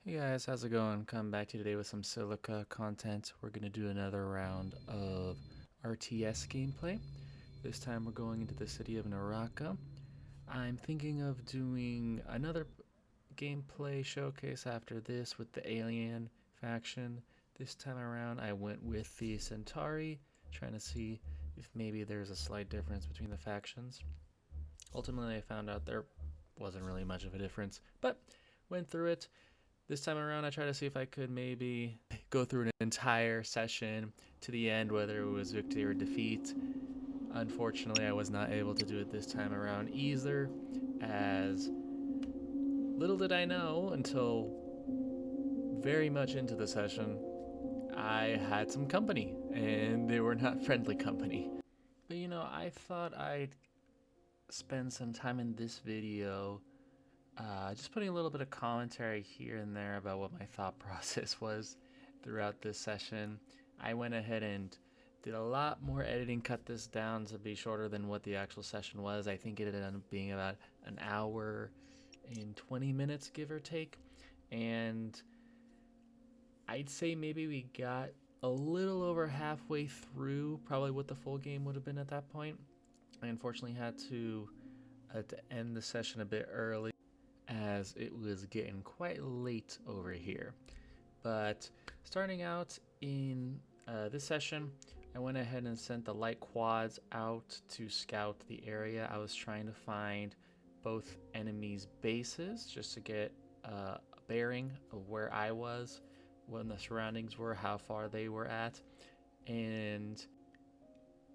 Hey guys, how's it going? Come back to you today with some Silica content. We're going to do another round of RTS gameplay. This time we're going into the city of Naraka. I'm thinking of doing another gameplay showcase after this with the alien faction. This time around I went with the Centauri, trying to see if maybe there's a slight difference between the factions. Ultimately I found out there wasn't really much of a difference, but went through it. This time around, I tried to see if I could maybe go through an entire session to the end, whether it was victory or defeat. Unfortunately, I was not able to do it this time around either, as little did I know until very much into the session, I had some company, and they were not friendly company. But I thought I'd spend some time in this video just putting a little bit of commentary here and there about what my thought process was throughout this session. I went ahead and did a lot more editing, cut this down to be shorter than what the actual session was. I think it ended up being about an hour and 20 minutes, give or take. And I'd say maybe we got a little over halfway through, probably what the full game would have been at that point. I unfortunately had to end the session a bit early, as it was getting quite late over here. But starting out in this session, I went ahead and sent the light quads out to scout the area. I was trying to find both enemies' bases just to get a bearing of where I was, when the surroundings were, how far they were at, and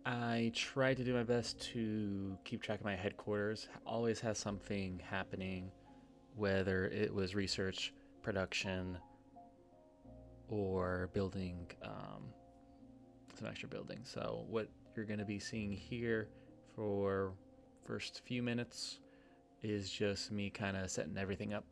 I tried to do my best to keep track of my headquarters. Always has something happening, whether it was research, production, or building some extra buildings. So what you're going to be seeing here for first few minutes is just me kind of setting everything up.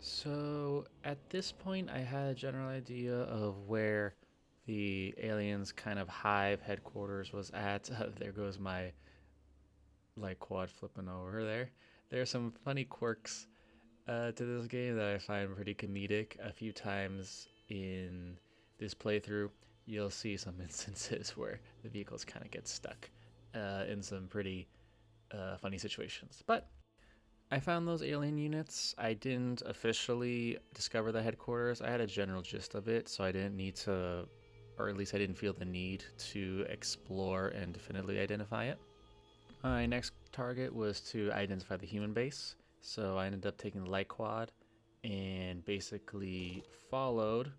So at this point, I had a general idea of where the aliens' kind of hive headquarters was at. There goes my light quad flipping over there. There are some funny quirks to this game that I find pretty comedic. A few times in this playthrough, you'll see some instances where the vehicles kind of get stuck in some pretty funny situations. But I found those alien units. I didn't officially discover the headquarters. I had a general gist of it, so I didn't need to, or at least I didn't feel the need to explore and definitively identify it. My next target was to identify the human base, so I ended up taking the light quad and basically followed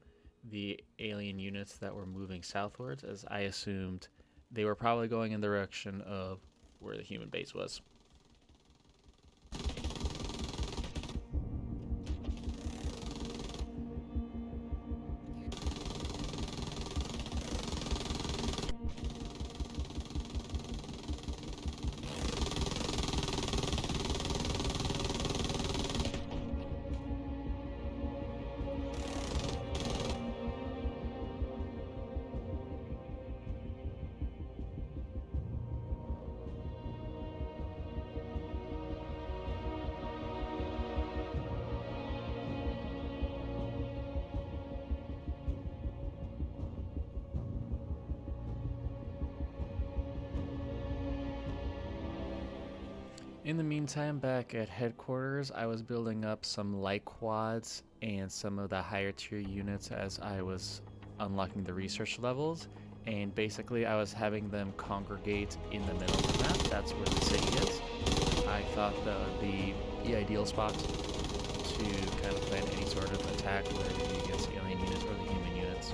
the alien units that were moving southwards, as I assumed they were probably going in the direction of where the human base was. In the meantime, back at headquarters, I was building up some light quads and some of the higher tier units as I was unlocking the research levels. And basically, I was having them congregate in the middle of the map. That's where the city is. I thought that would be the ideal spot to kind of plan any sort of attack, whether it be against the alien units or the human units.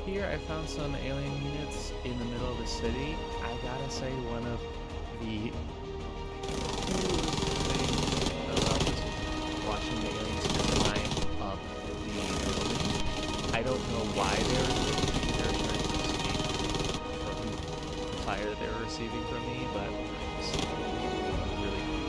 Here I found some alien units in the middle of the city. I gotta say, one of the coolest things about this was watching the aliens climb up the building. I don't know why they were trying to escape from the fire they were receiving from me, but it was really cool.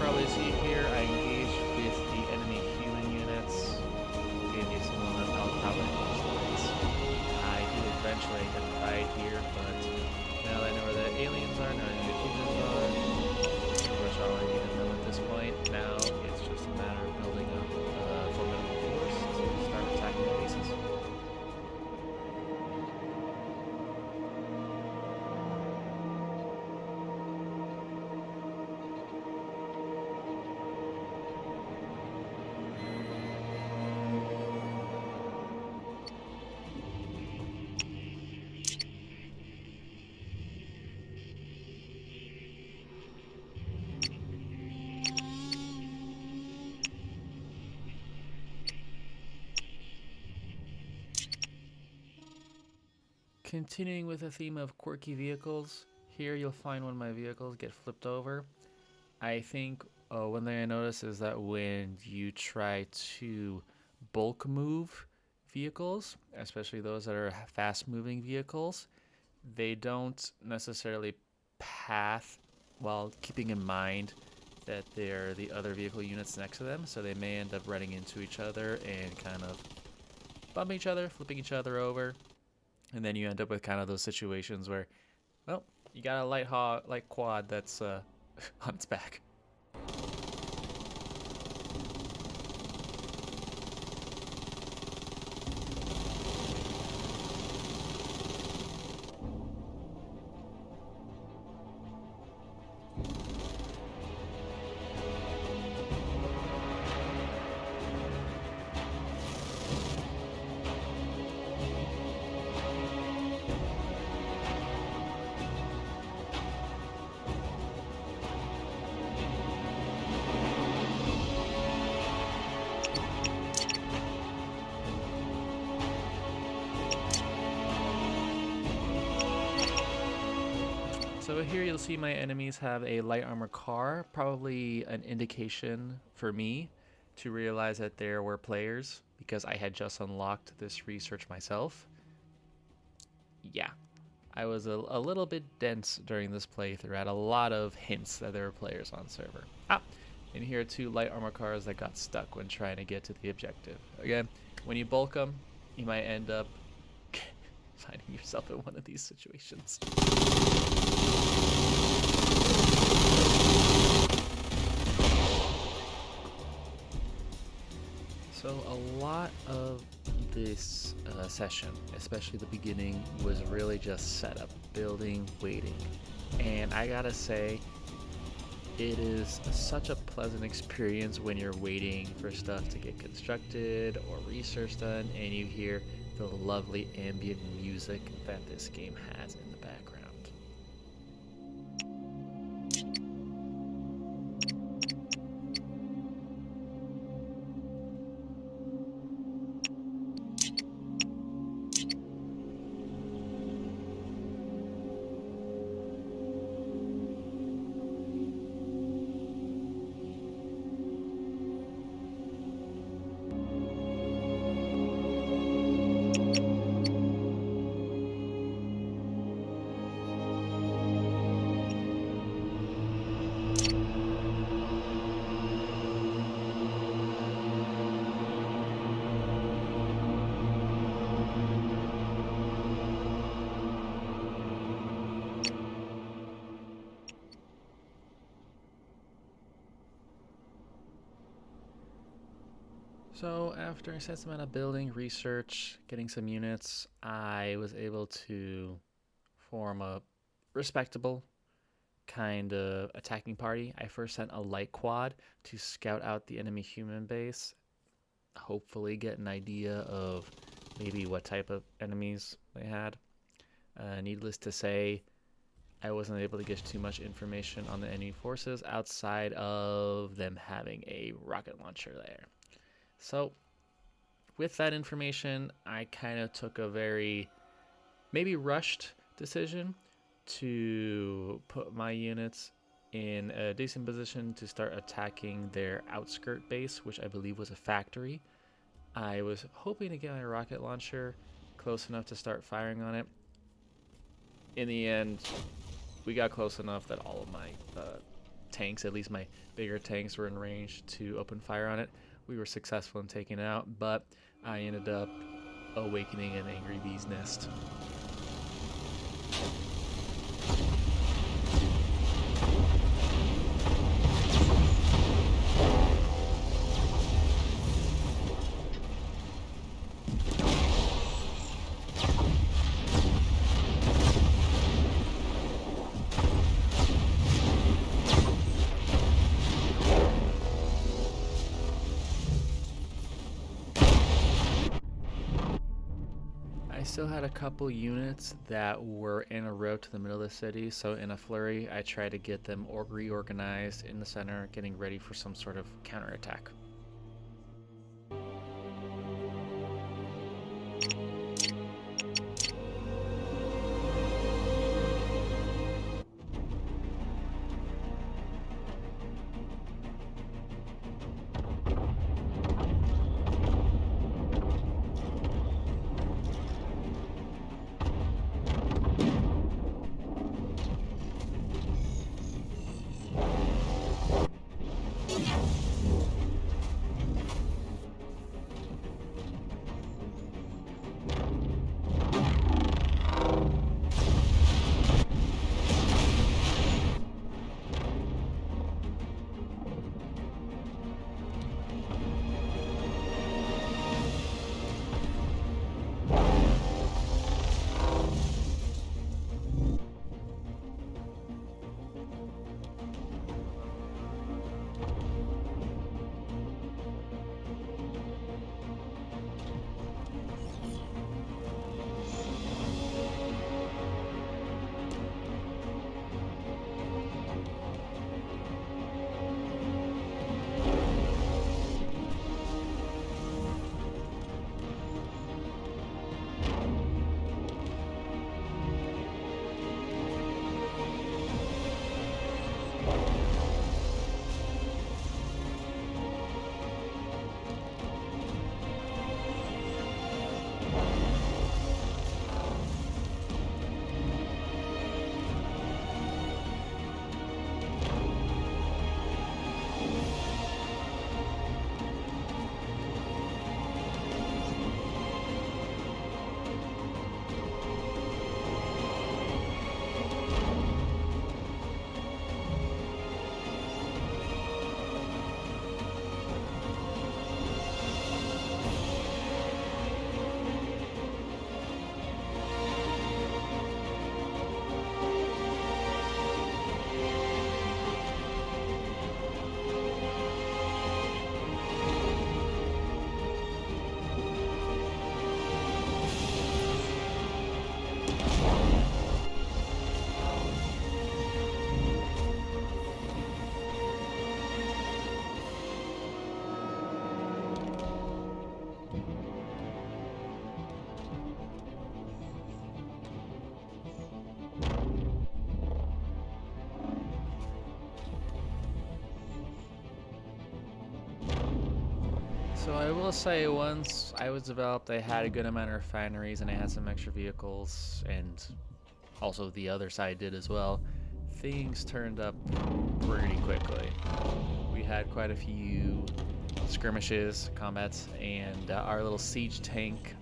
Probably see here, I engaged with the enemy human units. Gave me some of the probably lights. I did eventually get the fight here, but now that I know where the aliens are, now I know where the humans are. Pretty much all I need to know at this point. Now it's just a matter of building up a formidable force to start attacking the bases. Continuing with the theme of quirky vehicles, here you'll find one of my vehicles get flipped over. I think one thing I noticed is that when you try to bulk move vehicles, especially those that are fast moving vehicles, they don't necessarily path while keeping in mind that they're the other vehicle units next to them, so they may end up running into each other and kind of bumping each other, flipping each other over. And then you end up with kind of those situations where, well, you got a light quad that's on its back. So here you'll see my enemies have a light armor car, probably an indication for me to realize that there were players because I had just unlocked this research myself. Yeah, I was a little bit dense during this playthrough. I had a lot of hints that there were players on server. And here are two light armor cars that got stuck when trying to get to the objective. Again, when you bulk them, you might end up finding yourself in one of these situations. So a lot of this session, especially the beginning, was really just setup, building, waiting. And I gotta say, it is such a pleasant experience when you're waiting for stuff to get constructed or research done and you hear the lovely ambient music that this game has in the background. So after a set amount of building, research, getting some units, I was able to form a respectable kind of attacking party. I first sent a light quad to scout out the enemy human base, hopefully get an idea of maybe what type of enemies they had. Needless to say, I wasn't able to get too much information on the enemy forces outside of them having a rocket launcher there. So, with that information, I kind of took a very maybe rushed decision to put my units in a decent position to start attacking their outskirt base, which I believe was a factory. I was hoping to get my rocket launcher close enough to start firing on it. In the end, we got close enough that all of my tanks, at least my bigger tanks, were in range to open fire on it. We were successful in taking it out, but I ended up awakening an angry bee's nest. I still had a couple units that were in a row to the middle of the city, so in a flurry, I tried to get them reorganized in the center, getting ready for some sort of counterattack. So I will say, once I was developed, I had a good amount of refineries and I had some extra vehicles, and also the other side did as well. Things turned up pretty quickly. We had quite a few skirmishes, combats, and our little siege tank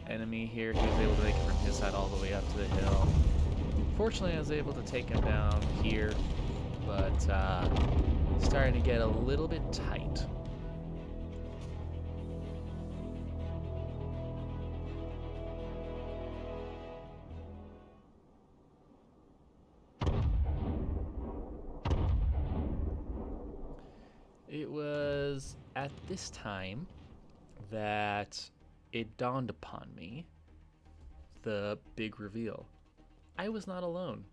enemy here, he was able to make it from his side all the way up to the hill. Fortunately, I was able to take him down here, but starting to get a little bit tight. at this time that it dawned upon me the big reveal. I was not alone.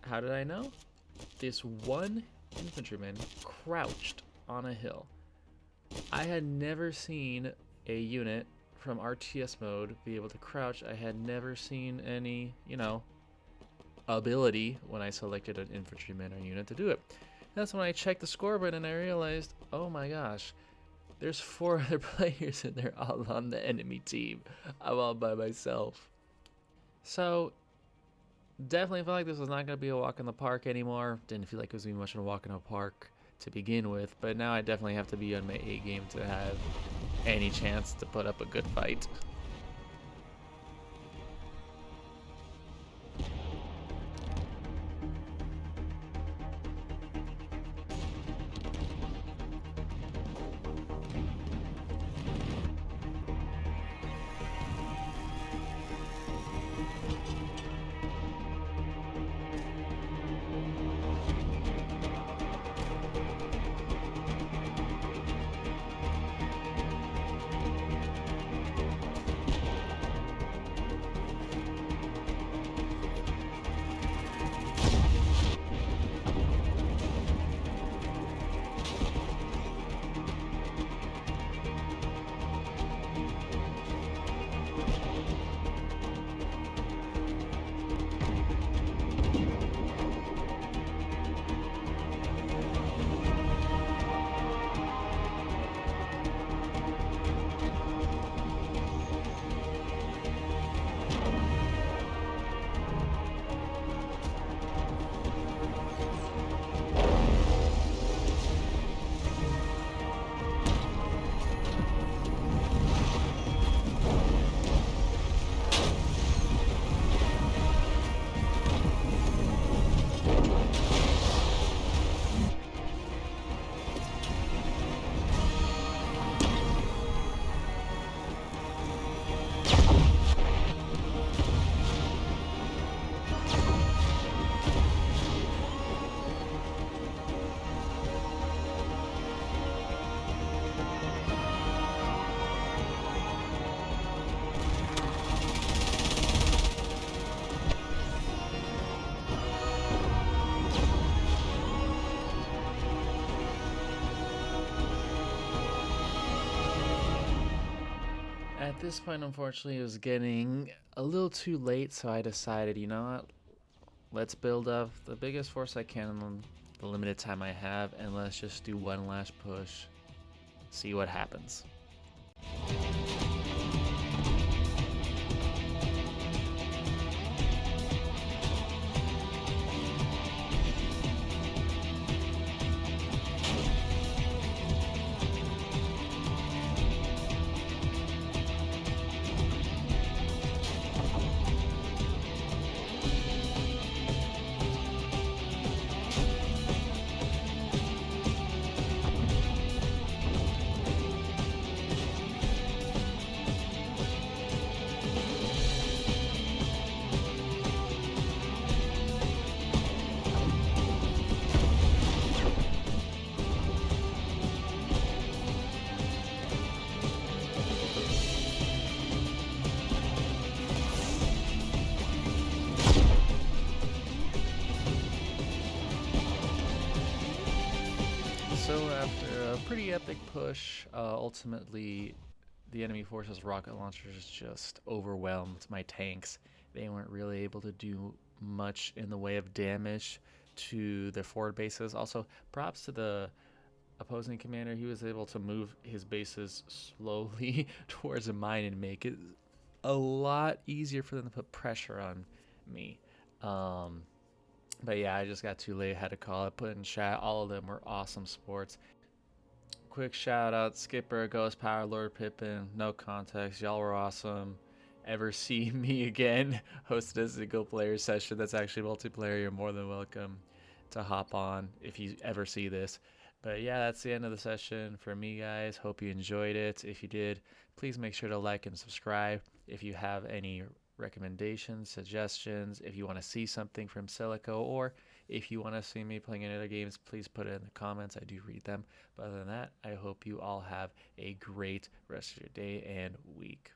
How did I know? This one infantryman crouched on a hill. I had never seen a unit from RTS mode be able to crouch. I had never seen any, ability when I selected an infantryman or unit to do it. That's when I checked the scoreboard and I realized, oh my gosh, there's 4 other players and they're all on the enemy team. I'm all by myself. So definitely felt like this was not going to be a walk in the park anymore. Didn't feel like it was going to be much of a walk in the park to begin with, but now I definitely have to be on my A game to have any chance to put up a good fight. At this point, unfortunately, it was getting a little too late, so I decided, you know what? Let's build up the biggest force I can in the limited time I have, and let's just do one last push, see what happens. So after a pretty epic push, ultimately the enemy force's rocket launchers just overwhelmed my tanks. They weren't really able to do much in the way of damage to their forward bases. Also, props to the opposing commander. He was able to move his bases slowly towards mine and make it a lot easier for them to put pressure on me. But yeah, I just got too late. Had to call it. Put in chat. All of them were awesome sports. Quick shout out Skipper, Ghost Power, Lord Pippin. No context. Y'all were awesome. Ever see me again hosted a single player session that's actually multiplayer, you're more than welcome to hop on if you ever see this. But yeah, that's the end of the session for me, guys. Hope you enjoyed it. If you did, please make sure to like and subscribe. If you have any recommendations, suggestions, if you want to see something from Silica, or If you want to see me playing any other games, please put it in the comments. I do read them. But other than that, I hope you all have a great rest of your day and week.